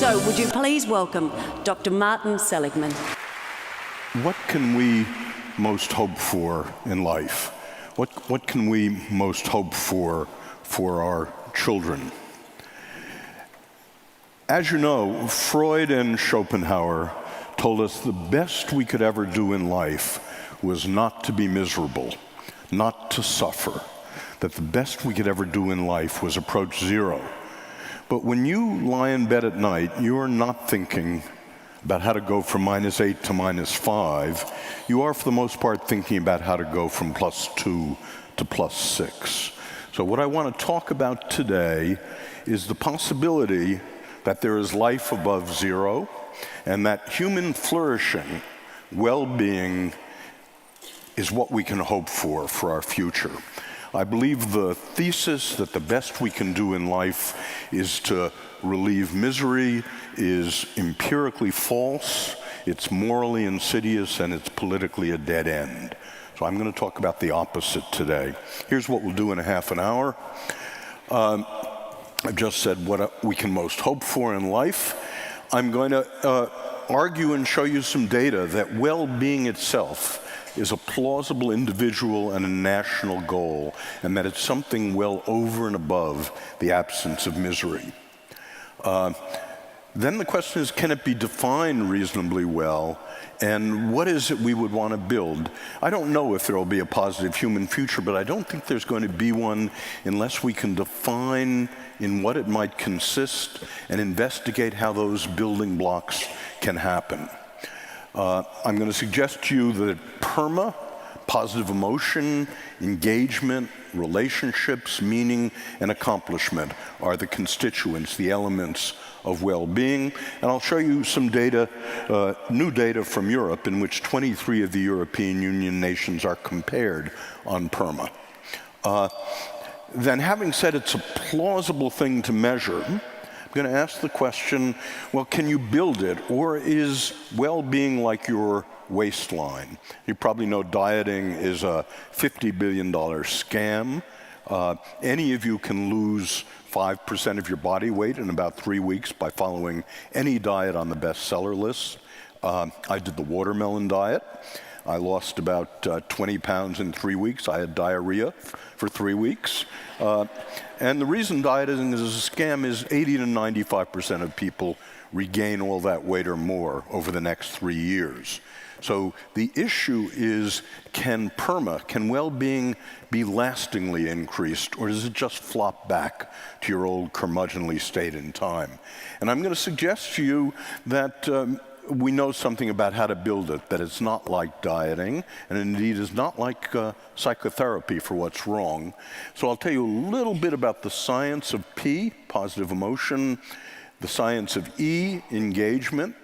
So, would you please welcome Dr. Seligman. What can we most hope for in life? What can we most hope for our children? As you know, Freud and Schopenhauer told us the best we could ever do in life was not to be miserable, not to suffer, that the best we could ever do in life was approach zero. But when you lie in bed at night, you're not thinking about how to go from -8 to -5. You are, for the most part, thinking about how to go from +2 to +6. So what I want to talk about today is the possibility that there is life above zero, and that human flourishing, well-being, is what we can hope for our future. I believe the thesis that the best we can do in life is to relieve misery is empirically false, it's morally insidious, and it's politically a dead end. So I'm going to talk about the opposite today. Here's what we'll do in a half an hour. I've just said what we can most hope for in life. I'm going to argue and show you some data that well-being itself is a plausible individual and a national goal, and that it's something well over and above the absence of misery. Then the question is, can it be defined reasonably well, and what is it we would want to build? I don't know if there will be a positive human future, but I don't think there's going to be one unless we can define in what it might consist and investigate how those building blocks can happen. I'm going to suggest to you that PERMA, positive emotion, engagement, relationships, meaning, and accomplishment are the constituents, the elements of well-being. And I'll show you some data, new data from Europe, in which 23 of the European Union nations are compared on PERMA. Then, having said it's a plausible thing to measure, I'm going to ask the question, well, can you build it, or is well-being like your waistline? You probably know dieting is a $50 billion scam. Any of you can lose 5% of your body weight in about 3 weeks by following any diet on the bestseller list. I did the watermelon diet. I lost about 20 pounds in 3 weeks. I had diarrhea for 3 weeks. And the reason dieting is a scam is 80 to 95% of people regain all that weight or more over the next 3 years. So the issue is, can PERMA, can well-being be lastingly increased, or does it just flop back to your old curmudgeonly state in time? And I'm going to suggest to you that we know something about how to build it, that it's not like dieting, and indeed is not like psychotherapy for what's wrong. So I'll tell you a little bit about the science of P, positive emotion, the science of E, engagement,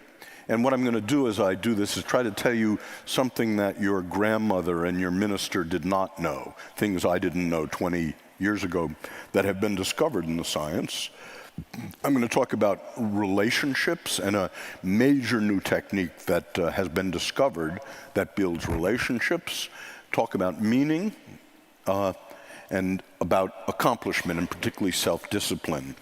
and what I'm going to do as I do this is try to tell you something that your grandmother and your minister did not know, things I didn't know 20 years ago that have been discovered in the science. I'm going to talk about relationships and a major new technique that has been discovered that builds relationships, talk about meaning, and about accomplishment, and particularly self-discipline.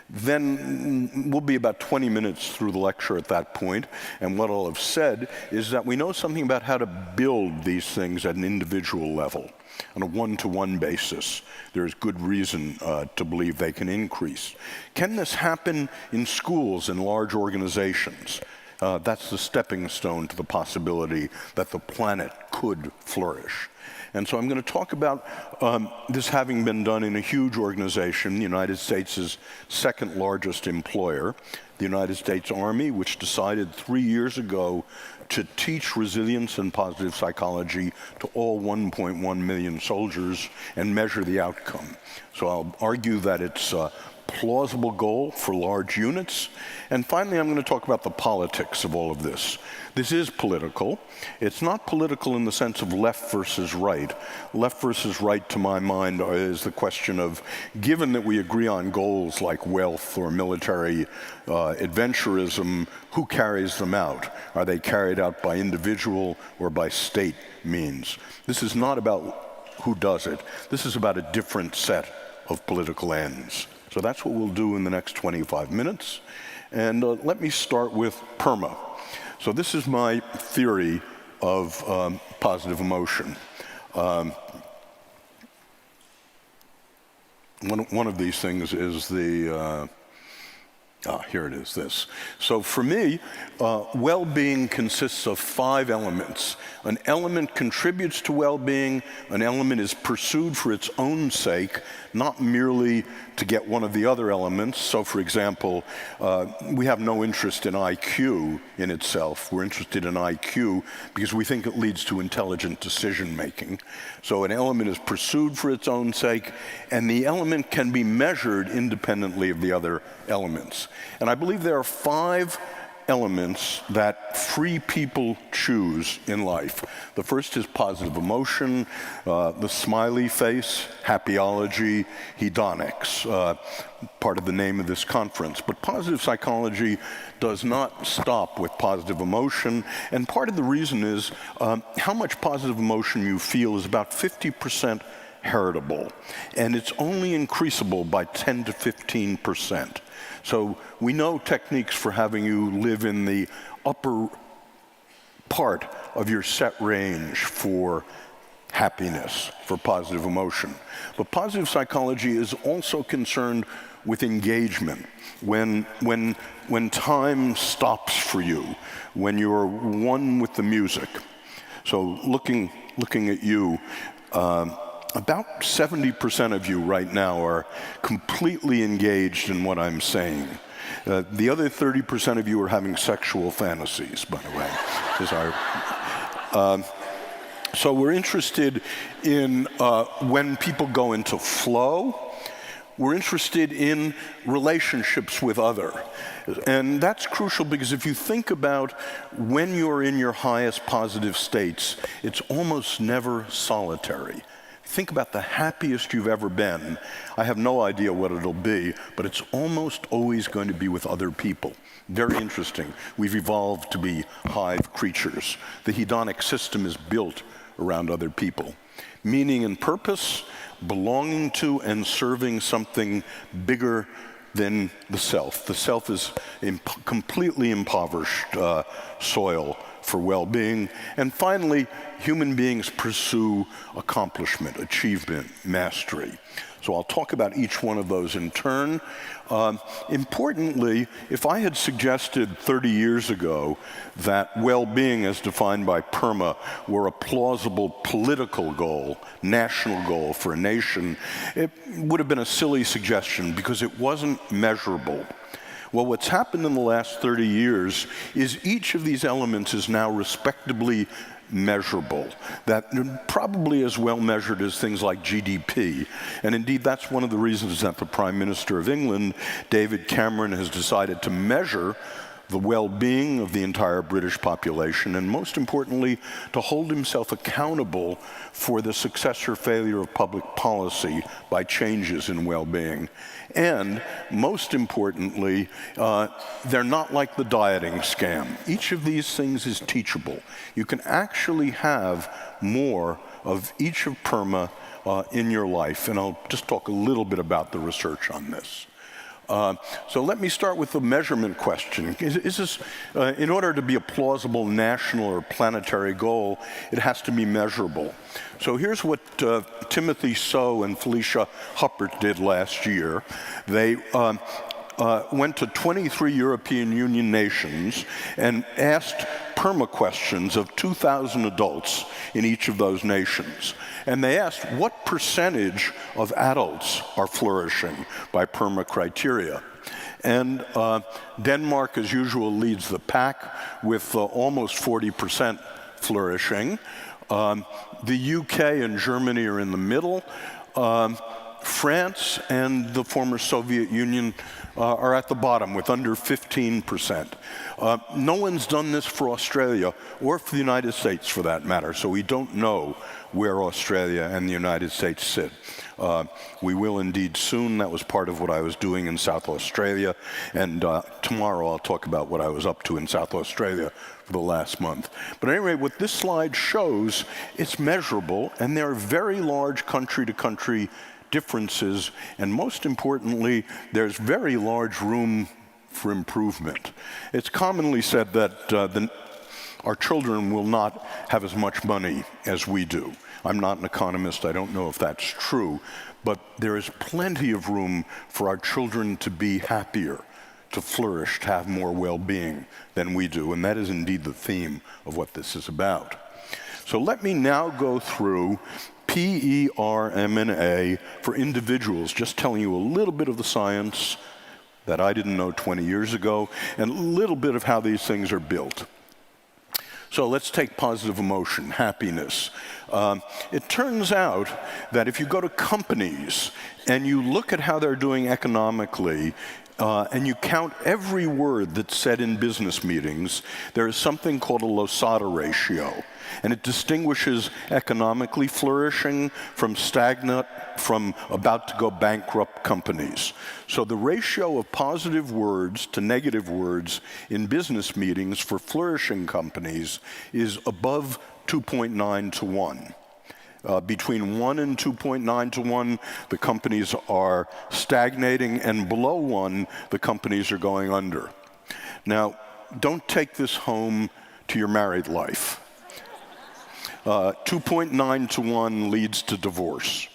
Then we'll be about 20 minutes through the lecture at that point, and what I'll have said is that we know something about how to build these things at an individual level. On a one-to-one basis, there's good reason to believe they can increase. Can this happen in schools and large organizations? That's the stepping stone to the possibility that the planet could flourish. And so I'm going to talk about this having been done in a huge organization, the United States' second largest employer, the United States Army, which decided 3 years ago to teach resilience and positive psychology to all 1.1 million soldiers and measure the outcome. So I'll argue that it's a plausible goal for large units. And finally, I'm going to talk about the politics of all of this. This is political. It's not political in the sense of left versus right. Left versus right, to my mind, is the question of, given that we agree on goals like wealth or military adventurism, who carries them out? Are they carried out by individual or by state means? This is not about who does it. This is about a different set of political ends. So that's what we'll do in the next 25 minutes. And let me start with PERMA. So this is my theory of positive emotion. One of these things is the, here it is, this. So for me, well-being consists of 5 elements. An element contributes to well-being, an element is pursued for its own sake, not merely to get one of the other elements. So for example, we have no interest in IQ in itself. We're interested in IQ because we think it leads to intelligent decision-making. So an element is pursued for its own sake, and the element can be measured independently of the other elements. And I believe there are 5 elements that free people choose in life. The first is positive emotion, the smiley face, happyology, hedonics, part of the name of this conference. But positive psychology does not stop with positive emotion, and part of the reason is how much positive emotion you feel is about 50% heritable, and it's only increasable by 10 to 15%. So we know techniques for having you live in the upper part of your set range for happiness, for positive emotion. But positive psychology is also concerned with engagement. When time stops for you, when you're one with the music. So looking at you, about 70% of you right now are completely engaged in what I'm saying. The other 30% of you are having sexual fantasies, by the way. So we're interested in when people go into flow. We're interested in relationships with other. And that's crucial because if you think about when you're in your highest positive states, it's almost never solitary. Think about the happiest you've ever been. I have no idea what it'll be, but it's almost always going to be with other people. Very interesting. We've evolved to be hive creatures. The hedonic system is built around other people. Meaning and purpose, belonging to and serving something bigger than the self. The self is completely impoverished soil for well-being. And finally, human beings pursue accomplishment, achievement, mastery. So I'll talk about each one of those in turn. Importantly, if I had suggested 30 years ago that well-being as defined by PERMA were a plausible political goal, national goal for a nation, it would have been a silly suggestion because it wasn't measurable. Well, what's happened in the last 30 years is each of these elements is now respectably measurable, that probably as well measured as things like GDP. And indeed, that's one of the reasons that the Prime Minister of England, David Cameron, has decided to measure the well-being of the entire British population, and most importantly, to hold himself accountable for the success or failure of public policy by changes in well-being. And most importantly, they're not like the dieting scam. Each of these things is teachable. You can actually have more of each of PERMA in your life, and I'll just talk a little bit about the research on this. So let me start with the measurement question. Is this, in order to be a plausible national or planetary goal, it has to be measurable. So here's what Timothy So and Felicia Huppert did last year. They went to 23 European Union nations and asked PERMA questions of 2,000 adults in each of those nations. And they asked what percentage of adults are flourishing by PERMA criteria. And Denmark, as usual, leads the pack with almost 40% flourishing. The UK and Germany are in the middle. France and the former Soviet Union are at the bottom with under 15%. No one's done this for Australia or for the United States for that matter, so we don't know where Australia and the United States sit. We will indeed soon. That was part of what I was doing in South Australia, and tomorrow I'll talk about what I was up to in South Australia for the last month. But anyway, what this slide shows, it's measurable, and there are very large country-to-country differences, and most importantly, there's very large room for improvement. It's commonly said that our children will not have as much money as we do. I'm not an economist, I don't know if that's true, but there is plenty of room for our children to be happier, to flourish, to have more well-being than we do, and that is indeed the theme of what this is about. So let me now go through PERMA for individuals, just telling you a little bit of the science that I didn't know 20 years ago, and a little bit of how these things are built. So let's take positive emotion, happiness. It turns out that if you go to companies and you look at how they're doing economically, and you count every word that's said in business meetings, there is something called a Losada ratio. And it distinguishes economically flourishing from stagnant, from about to go bankrupt companies. So the ratio of positive words to negative words in business meetings for flourishing companies is above 2.9 to 1. Between 1 and 2.9 to 1, the companies are stagnating, and below 1, the companies are going under. Now, don't take this home to your married life. 2.9 to 1 leads to divorce.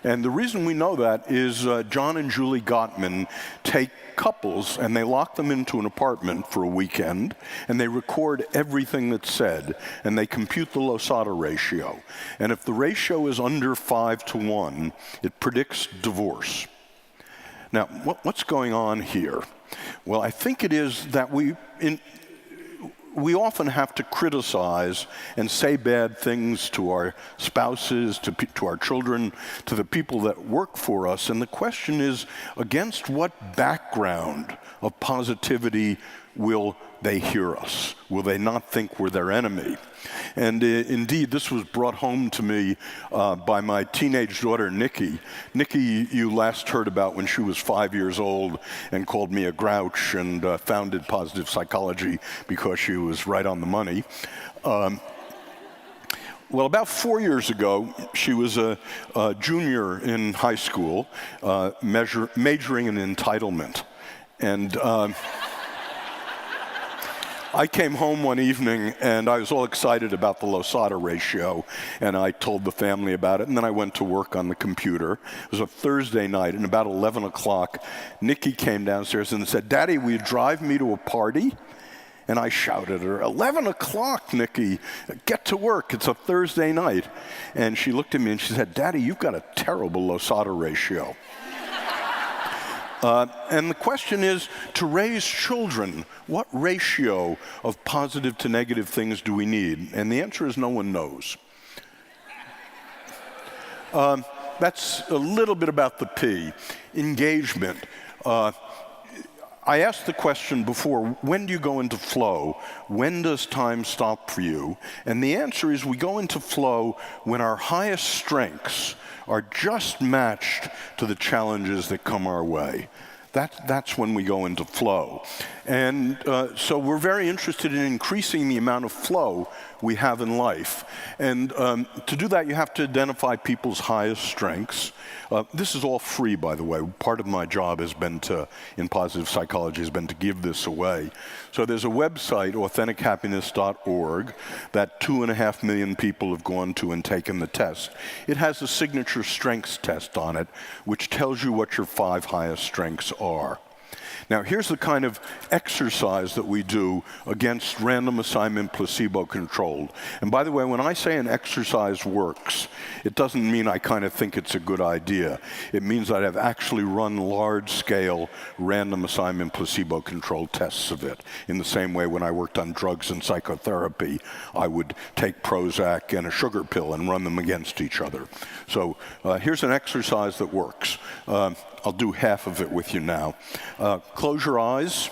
And the reason we know that is John and Julie Gottman take couples and they lock them into an apartment for a weekend and they record everything that's said and they compute the Losada ratio. And if the ratio is under 5 to 1, it predicts divorce. Now, what's going on here? Well, I think it is that we often have to criticize and say bad things to our spouses, to our children, to the people that work for us. And the question is, against what background of positivity will they hear us? Will they not think we're their enemy? And indeed, this was brought home to me by my teenage daughter, Nikki. Nikki, you last heard about when she was 5 years old and called me a grouch and founded positive psychology because she was right on the money. Well, about 4 years ago, she was a junior in high school, majoring in entitlement. And I came home one evening and I was all excited about the Losada ratio, and I told the family about it, and then I went to work on the computer. It was a Thursday night, and about 11 o'clock, Nikki came downstairs and said, "Daddy, will you drive me to a party?" And I shouted at her, 11 o'clock, Nikki, get to work, it's a Thursday night. And she looked at me and she said, "Daddy, you've got a terrible Losada ratio." And the question is, to raise children, what ratio of positive to negative things do we need? And the answer is no one knows. That's a little bit about the P. Engagement. I asked the question before, when do you go into flow? When does time stop for you? And the answer is we go into flow when our highest strengths are just matched to the challenges that come our way. That's when we go into flow. And so we're very interested in increasing the amount of flow we have in life. And to do that, you have to identify people's highest strengths. This is all free, by the way. Part of my job has been in positive psychology, has been to give this away. So there's a website, AuthenticHappiness.org, that 2.5 million people have gone to and taken the test. It has a signature strengths test on it, which tells you what your 5 highest strengths are. Now, here's the kind of exercise that we do against random assignment placebo-controlled. And by the way, when I say an exercise works, it doesn't mean I kind of think it's a good idea. It means that I've actually run large-scale random assignment placebo-controlled tests of it. In the same way, when I worked on drugs and psychotherapy, I would take Prozac and a sugar pill and run them against each other. So here's an exercise that works. I'll do half of it with you now. Close your eyes.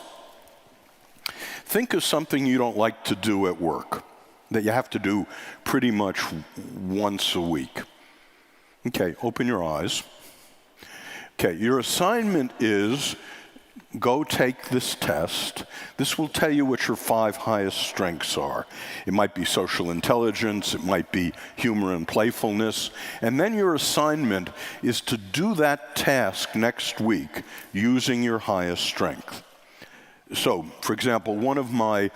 Think of something you don't like to do at work, that you have to do pretty much once a week. Okay, open your eyes. Okay, your assignment is go take this test. This will tell you what your 5 highest strengths are. It might be social intelligence, it might be humor and playfulness, and then your assignment is to do that task next week using your highest strength. So, for example, one of my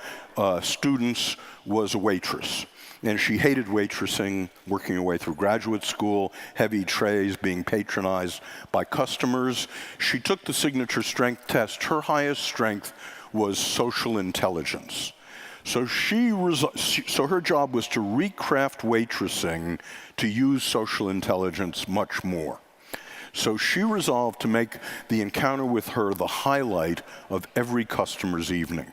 students was a waitress, and she hated waitressing, working her way through graduate school, heavy trays, being patronized by customers. She took the signature strength test. Her highest strength was social intelligence. So her job was to recraft waitressing to use social intelligence much more. So she resolved to make the encounter with her the highlight of every customer's evening.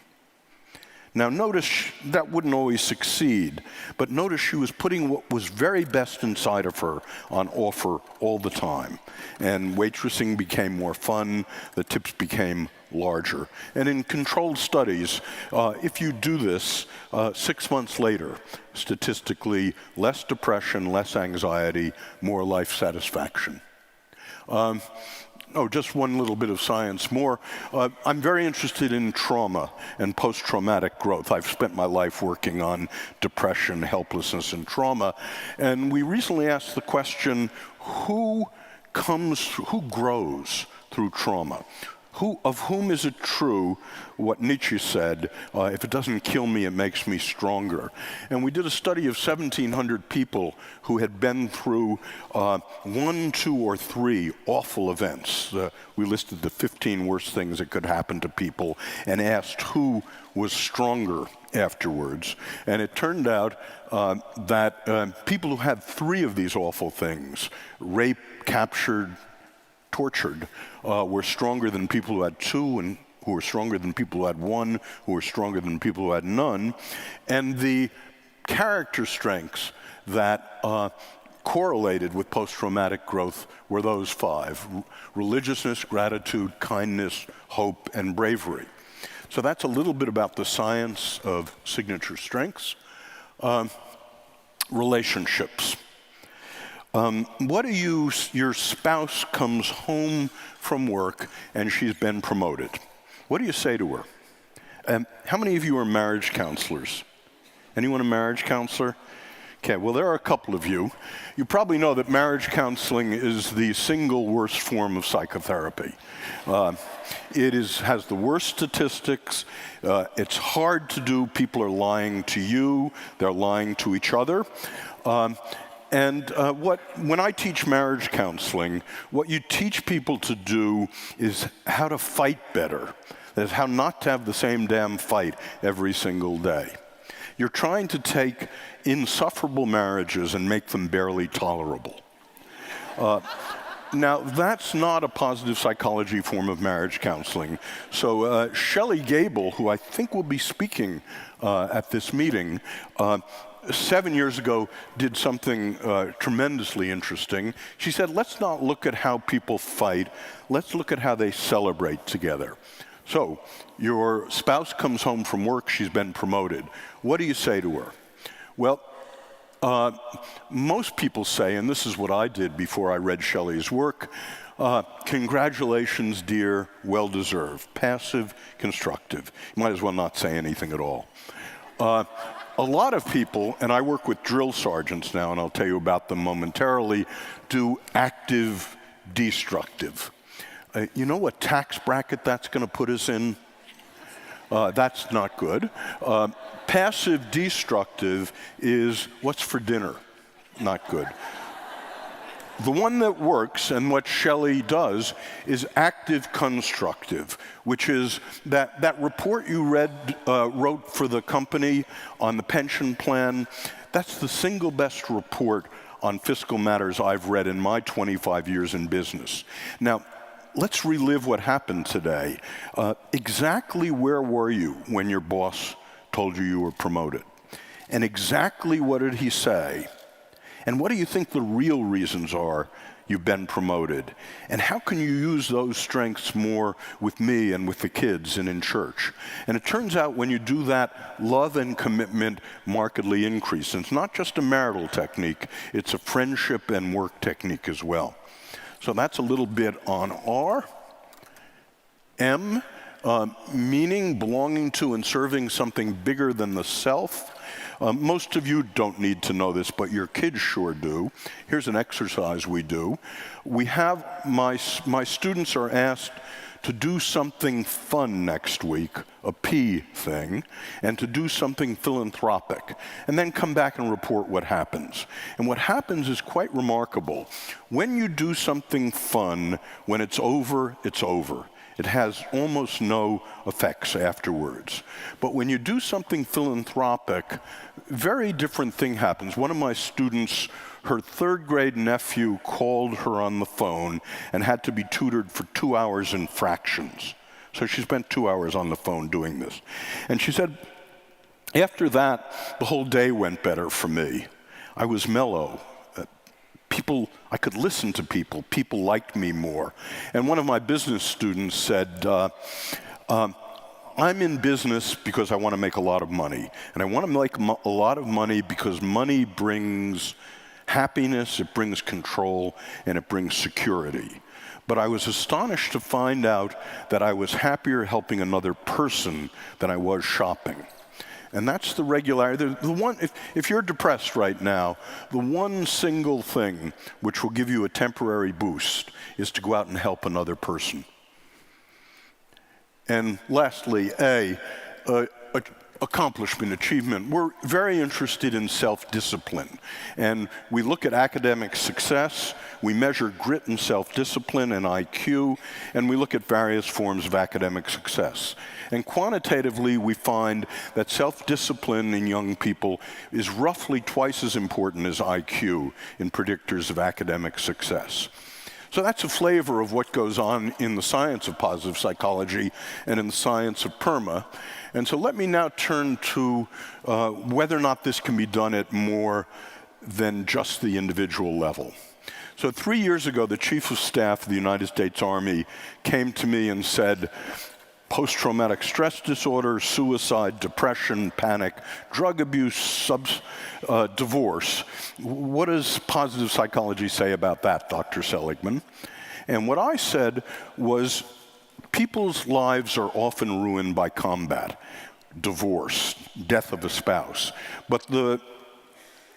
Now notice that wouldn't always succeed, but notice she was putting what was very best inside of her on offer all the time. And waitressing became more fun, the tips became larger. And in controlled studies, if you do this, 6 months later, statistically, less depression, less anxiety, more life satisfaction. Just one little bit of science more. I'm very interested in trauma and post-traumatic growth. I've spent my life working on depression, helplessness, and trauma. And we recently asked the question, who grows through trauma? Of whom is it true what Nietzsche said, if it doesn't kill me, it makes me stronger? And we did a study of 1,700 people who had been through 1, 2, or 3 awful events. We listed the 15 worst things that could happen to people and asked who was stronger afterwards. And it turned out that people who had 3 of these awful things, rape, captured, tortured, were stronger than people who had 2, and who were stronger than people who had 1, who were stronger than people who had none. And the character strengths that correlated with post-traumatic growth were those 5: religiousness, gratitude, kindness, hope, and bravery. So that's a little bit about the science of signature strengths. Relationships. Your spouse comes home from work and she's been promoted. What do you say to her? How many of you are marriage counselors? Anyone a marriage counselor? Okay, well, there are a couple of you. You probably know that marriage counseling is the single worst form of psychotherapy. It has the worst statistics. It's hard to do. People are lying to you. They're lying to each other. When I teach marriage counseling, what you teach people to do is how to fight better. That is, how not to have the same damn fight every single day. You're trying to take insufferable marriages and make them barely tolerable. Now, that's not a positive psychology form of marriage counseling. So Shelley Gable, who I think will be speaking at this meeting, 7 years ago did something tremendously interesting. She said, let's not look at how people fight, let's look at how they celebrate together. So, your spouse comes home from work, she's been promoted. What do you say to her? Well, most people say, and this is what I did before I read Shelley's work, congratulations, dear, well deserved. Passive, constructive. You might as well not say anything at all. A lot of people, and I work with drill sergeants now, and I'll tell you about them momentarily, do active, destructive. You know what tax bracket that's going to put us in? That's not good. Passive, destructive is what's for dinner? Not good. The one that works, and what Shelley does, is active constructive, which is that report you wrote for the company on the pension plan. That's the single best report on fiscal matters I've read in my 25 years in business. Now, let's relive what happened today. Exactly where were you when your boss told you were promoted? And exactly what did he say? And what do you think the real reasons are you've been promoted? And how can you use those strengths more with me and with the kids and in church? And it turns out when you do that, love and commitment markedly increase. And it's not just a marital technique, it's a friendship and work technique as well. So that's a little bit on R. M, meaning, belonging to, and serving something bigger than the self. Most of you don't need to know this, but your kids sure do. Here's an exercise we do. We have, my students are asked to do something fun next week, a P thing, and to do something philanthropic, and then come back and report what happens. And what happens is quite remarkable. When you do something fun, when it's over, it's over. It has almost no effects afterwards. But when you do something philanthropic, very different thing happens. One of my students, her third grade nephew called her on the phone and had to be tutored for 2 hours in fractions. So she spent 2 hours on the phone doing this. And she said, after that, the whole day went better for me. I was mellow. I could listen to people. People liked me more. And one of my business students said, I'm in business because I want to make a lot of money. And I want to make a lot of money because money brings happiness, it brings control, and it brings security. But I was astonished to find out that I was happier helping another person than I was shopping. And that's the regularity. The one, if you're depressed right now, the one single thing which will give you a temporary boost is to go out and help another person. And lastly, accomplishment, achievement. We're very interested in self-discipline. And we look at academic success, we measure grit and self-discipline and IQ, and we look at various forms of academic success. And quantitatively, we find that self-discipline in young people is roughly twice as important as IQ in predictors of academic success. So that's a flavor of what goes on in the science of positive psychology and in the science of PERMA. And so let me now turn to whether or not this can be done at more than just the individual level. So 3 years ago, the Chief of Staff of the United States Army came to me and said, post-traumatic stress disorder, suicide, depression, panic, drug abuse, divorce. What does positive psychology say about that, Dr. Seligman? And what I said was, people's lives are often ruined by combat, divorce, death of a spouse. But the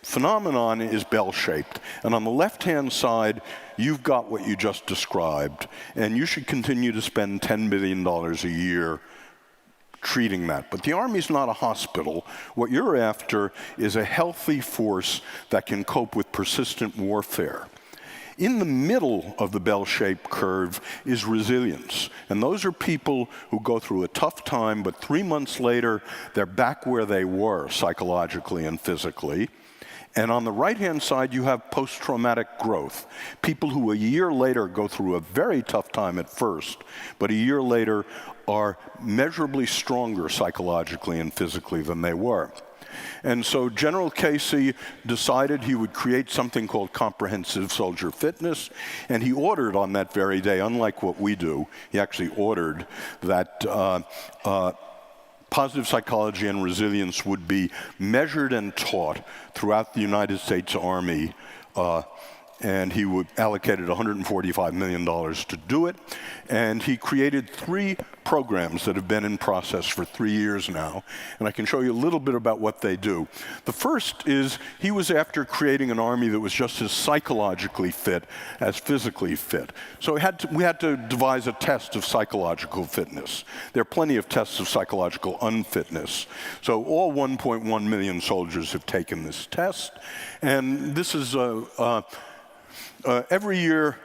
phenomenon is bell-shaped. And on the left-hand side, you've got what you just described. And you should continue to spend $10 billion a year treating that. But the Army's not a hospital. What you're after is a healthy force that can cope with persistent warfare. In the middle of the bell-shaped curve is resilience. And those are people who go through a tough time, but 3 months later, they're back where they were psychologically and physically. And on the right-hand side, you have post-traumatic growth. People who a year later go through a very tough time at first, but a year later are measurably stronger psychologically and physically than they were. And so General Casey decided he would create something called comprehensive soldier fitness, and he ordered on that very day, unlike what we do, he actually ordered that positive psychology and resilience would be measured and taught throughout the United States Army, and he allocated $145 million to do it. And he created 3 programs that have been in process for 3 years now, and I can show you a little bit about what they do. The first is he was after creating an army that was just as psychologically fit as physically fit. So we had to devise a test of psychological fitness. There are plenty of tests of psychological unfitness. So all 1.1 million soldiers have taken this test, and this is every year,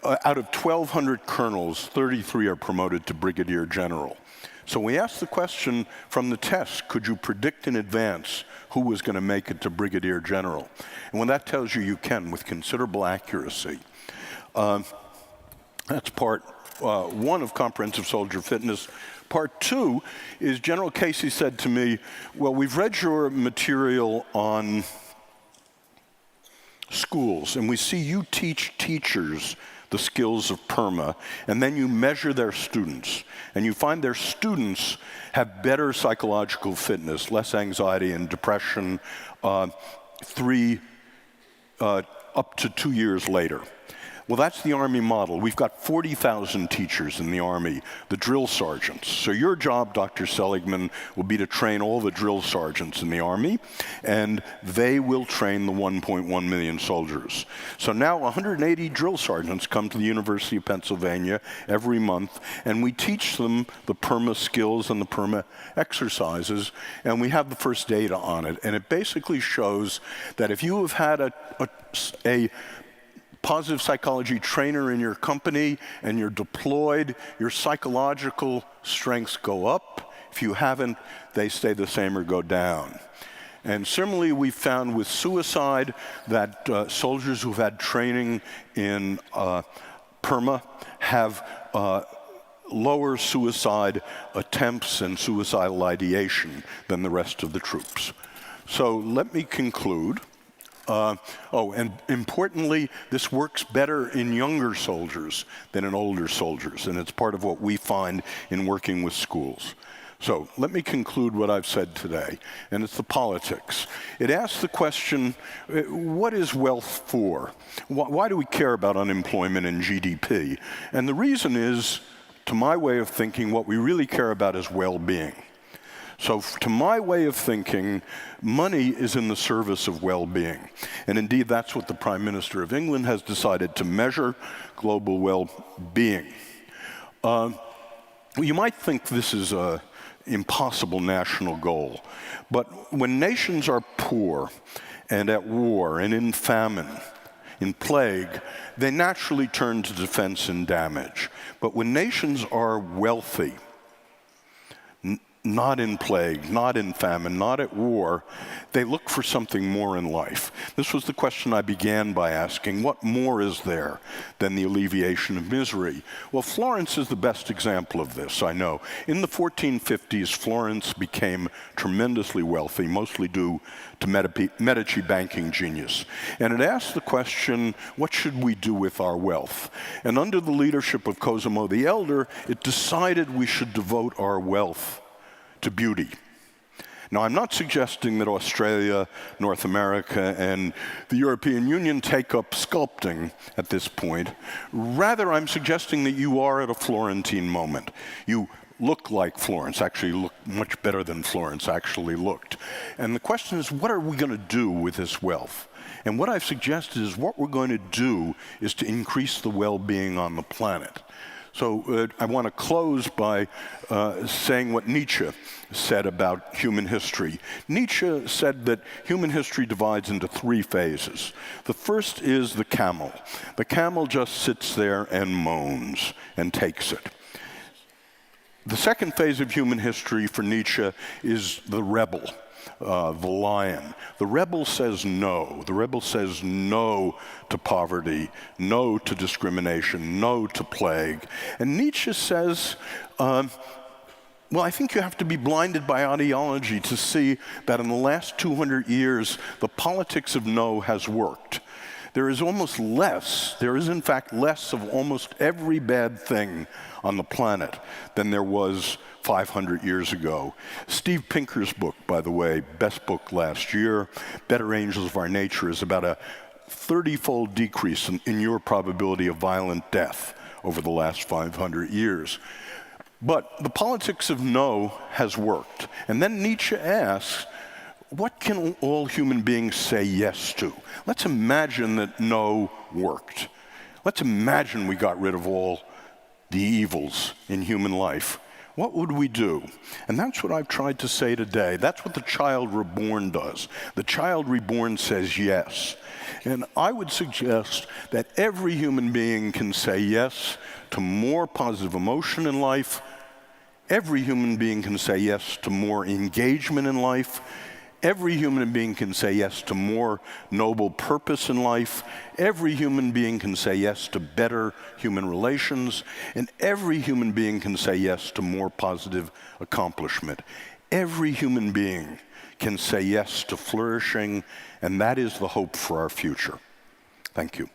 out of 1,200 colonels, 33 are promoted to brigadier general. So we asked the question from the test, could you predict in advance who was going to make it to brigadier general? And when that tells you you can with considerable accuracy. That's part 1 of comprehensive soldier fitness. Part 2 is General Casey said to me, well, we've read your material on schools, and we see you teach teachers the skills of PERMA, and then you measure their students, and you find their students have better psychological fitness, less anxiety and depression, up to 2 years later. Well, that's the Army model. We've got 40,000 teachers in the Army, the drill sergeants. So your job, Dr. Seligman, will be to train all the drill sergeants in the Army, and they will train the 1.1 million soldiers. So now 180 drill sergeants come to the University of Pennsylvania every month, and we teach them the PERMA skills and the PERMA exercises, and we have the first data on it. And it basically shows that if you have had a positive psychology trainer in your company and you're deployed, your psychological strengths go up. If you haven't, they stay the same or go down. And similarly, we found with suicide that soldiers who've had training in PERMA have lower suicide attempts and suicidal ideation than the rest of the troops. So let me conclude. And importantly, this works better in younger soldiers than in older soldiers, and it's part of what we find in working with schools. So let me conclude what I've said today, and it's the politics. It asks the question, what is wealth for? Why do we care about unemployment and GDP? And the reason is, to my way of thinking, what we really care about is well-being. So to my way of thinking, money is in the service of well-being. And indeed, that's what the Prime Minister of England has decided to measure, global well-being. You might think this is an impossible national goal, but when nations are poor and at war and in famine, in plague, they naturally turn to defense and damage. But when nations are wealthy, not in plague, not in famine, not at war, they look for something more in life. This was the question I began by asking, what more is there than the alleviation of misery? Well, Florence is the best example of this, I know. In the 1450s, Florence became tremendously wealthy, mostly due to Medici banking genius. And it asked the question, what should we do with our wealth? And under the leadership of Cosimo the Elder, it decided we should devote our wealth to beauty. Now, I'm not suggesting that Australia, North America, and the European Union take up sculpting at this point. Rather, I'm suggesting that you are at a Florentine moment. You look like Florence, actually look much better than Florence actually looked. And the question is, what are we going to do with this wealth? And what I've suggested is what we're going to do is to increase the well-being on the planet. So I want to close by saying what Nietzsche said about human history. Nietzsche said that human history divides into three phases. The first is the camel. The camel just sits there and moans and takes it. The second phase of human history for Nietzsche is the rebel. The lion. The rebel says no. The rebel says no to poverty, no to discrimination, no to plague. And Nietzsche says, well, I think you have to be blinded by ideology to see that in the last 200 years, the politics of no has worked. There is almost less, there is in fact less of almost every bad thing on the planet than there was 500 years ago. Steve Pinker's book, by the way, best book last year, Better Angels of Our Nature, is about a 30-fold decrease in your probability of violent death over the last 500 years. But the politics of no has worked. And then Nietzsche asks, what can all human beings say yes to? Let's imagine that no worked. Let's imagine we got rid of all the evils in human life. What would we do? And that's what I've tried to say today. That's what the child reborn does. The child reborn says yes. And I would suggest that every human being can say yes to more positive emotion in life. Every human being can say yes to more engagement in life. Every human being can say yes to more noble purpose in life. Every human being can say yes to better human relations. And every human being can say yes to more positive accomplishment. Every human being can say yes to flourishing, and that is the hope for our future. Thank you.